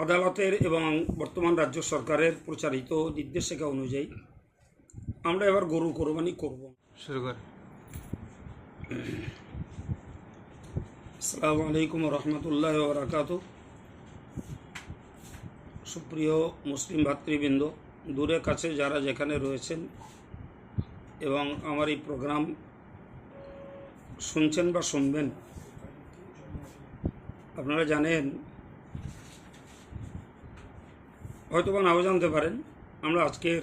আদালতের এবং বর্তমান রাজ্য সরকারের প্রচারিত নির্দেশিকা অনুযায়ী আমরা এবার গরু কোরবানি করব। শুরু কর। আসসালামু আলাইকুম রহমতুল্লাহ বারাকাতু। সুপ্রিয় মুসলিম ভাতৃবৃন্দ, দূরে কাছে যারা যেখানে রয়েছেন এবং আমার এই প্রোগ্রাম শুনছেন বা শুনবেন, আপনারা জানেন, হয়তো বা নাও জানতে পারেন, আমরা আজকের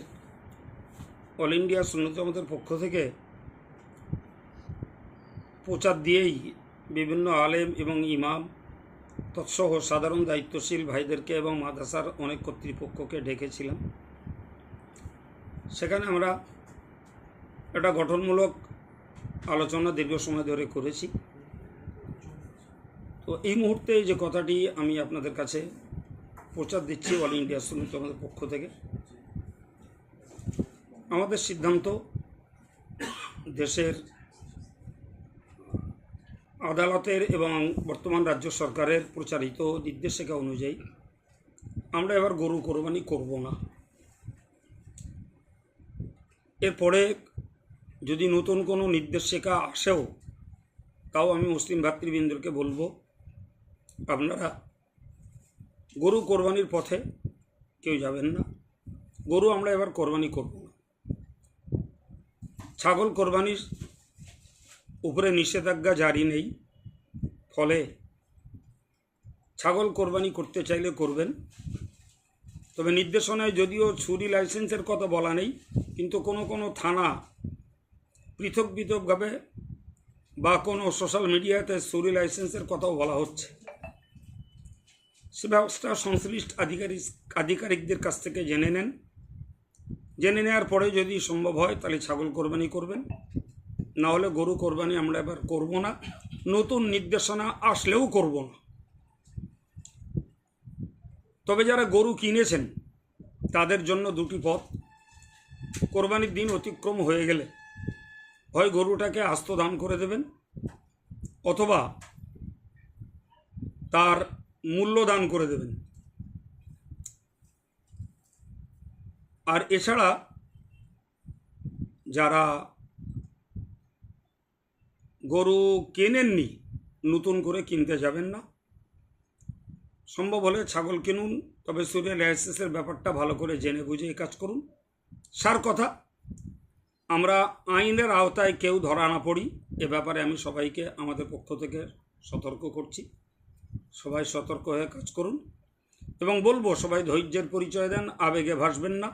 অল ইন্ডিয়া সুন্নত জামাতের পক্ষ থেকে প্রচার দিয়েই বিভিন্ন আলেম এবং ইমাম তৎসহ সাধারণ দায়িত্বশীল ভাইদেরকে এবং মাদ্রাসার অনেক কর্তৃপক্ষকে ডেকেছিলাম। সেখানে আমরা একটা গঠনমূলক আলোচনা দীর্ঘ সময় ধরে করেছি। তো এই মুহূর্তে যে কথাটি আমি আপনাদের কাছে প্রচার দিচ্ছি অল ইন্ডিয়া সুন্নত জামাতের পক্ষ থেকে, আমাদের সিদ্ধান্ত দেশের আদালতের এবং বর্তমান রাজ্য সরকারের প্রচারিত নির্দেশিকা অনুযায়ী আমরা এবার গরু কোরবানি করব না। এরপরে যদি নতুন কোনো নির্দেশিকা আসেও, তাও আমি মুসলিম ভাতৃবৃন্দকে বলবো, আপনারা গরু কোরবানির পথে কেউ যাবেন না। গরু আমরা এবার কোরবানি করব না। ছাগল কোরবানির উপরে নিষেধাজ্ঞা জারি নেই, ফলে ছাগল কোরবানি করতে চাইলে করবেন। তবে নির্দেশনায় যদিও ছুরি লাইসেন্সের কথা বলা নেই, কিন্তু কোনো কোনো থানা পৃথক পৃথকভাবে বা কোনো সোশ্যাল মিডিয়াতে ছুরি লাইসেন্সের কথাও বলা হচ্ছে। সে ব্যবস্থা সংশ্লিষ্ট আধিকারিকদের কাছ থেকে জেনে নেন। জেনে নেওয়ার পরে যদি সম্ভব হয় তাহলে ছাগল কোরবানি করবেন, না হলে গরু কোরবানি আমরা এবার করব না। নতুন নির্দেশনা আসলেও করব না। তবে যারা গরু কিনেছেন তাদের জন্য দুটি পথ। কোরবানির দিন অতিক্রম হয়ে গেলে হয় গরুটাকে আস্ত দান করে দেবেন, অথবা তার মূল্য দান করে দেবেন। আর এছাড়া যারা গরু কেনেননি, নতুন করে কিনতে যাবেন না। সম্ভব হলে ছাগল কিনুন, তবে ছুরি লাইসেন্সের ব্যাপারটা ভালো করে জেনে বুঝে এই কাজ করুন। সার কথা, আমরা আইনের আওতায় কেউ ধরা না পড়ি, এ ব্যাপারে আমি সবাইকে আমাদের পক্ষ থেকে সতর্ক করছি। সবাই সতর্ক হয়ে কাজ করুন এবং বলবো সবাই ধৈর্যের পরিচয় দেন, আবেগে ভাসবেন না।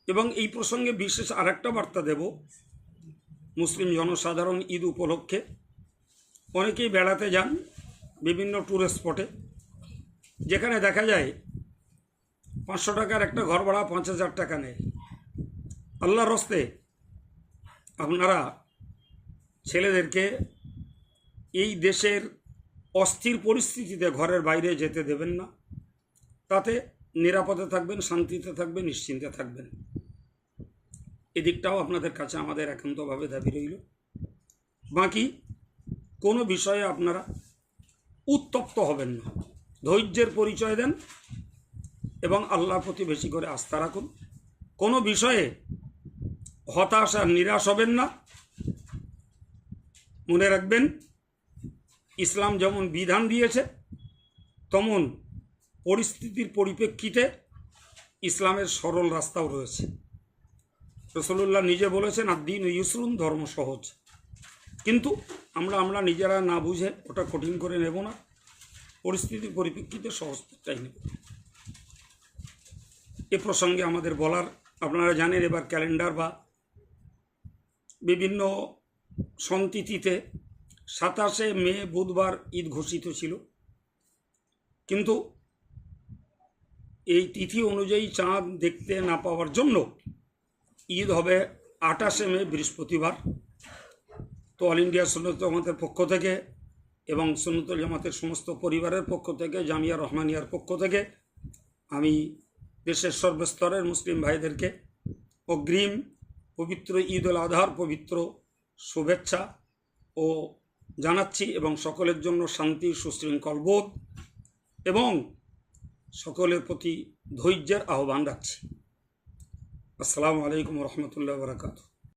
এবং এই প্রসঙ্গে বিশেষ আরেকটা বার্তা দেব, মুসলিম জনসাধারণ ঈদ উপলক্ষে অনেকেই বেড়াতে যান বিভিন্ন ট্যুরিস্ট স্পটে, যেখানে দেখা যায় 500 টাকার একটা ঘর ভাড়া 5000 টাকা নেয়। আল্লাহর হস্তে আপনারা ছেলেদেরকে এই দেশের অস্থির পরিস্থিতিতে ঘরের বাইরে যেতে দেবেন না। তাতে নিরাপদে থাকবেন, শান্তিতে থাকবেন, নিশ্চিন্তে থাকবেন। এদিকটাও আপনাদের কাছে আমাদের একান্তভাবে দাবি রইল। বাকি কোনো বিষয়ে আপনারা উত্তপ্ত হবেন না, ধৈর্যের পরিচয় দেন এবং আল্লাহর প্রতি বেশি করে আস্থা রাখুন। কোনো বিষয়ে হতাশ আর নিরাশ হবেন না। মনে রাখবেন, ইসলাম যেমন বিধান দিয়েছে, তেমন পরিস্থিতির পরিপ্রেক্ষিতে ইসলামের সরল রাস্তাও রয়েছে। রাসূলুল্লাহ নিজে বলেছেন, আদ-দীন ইউসরুন, ধর্ম সহজ। কিন্তু আমরা নিজেরা না বুঝে ওটা কঠিন করে নেব না, পরিস্থিতির পরিপ্রেক্ষিতে সহজ চাই নেব। এ প্রসঙ্গে আমাদের বলার, আপনারা জানেন এবার ক্যালেন্ডার বা বিভিন্ন সন্তিথিতে 27শে মে বুধবার ঈদ ঘোষিত ছিল, কিন্তু এই তিথি অনুযায়ী চাঁদ দেখতে না পাওয়ার জন্য ঈদ হবে 28শে মে বৃহস্পতিবার। তো অল ইন্ডিয়া সুন্নত জামাতের পক্ষ থেকে এবং সুন্নত জামাতের সমস্ত পরিবারের পক্ষ থেকে, জামিয়া রহমানিয়ার পক্ষ থেকে আমি দেশের সর্বস্তরের মুসলিম ভাইদেরকে অগ্রিম পবিত্র ঈদ উল আজহার পবিত্র শুভেচ্ছা ও জানাচ্ছি এবং সকলের জন্য শান্তি, সুশৃঙ্খল বোধ এবং সকলের প্রতি ধৈর্যের আহ্বান রাখছি। আসসালামু আলাইকুম রহমতুল্লাহ বারাকাতুহু।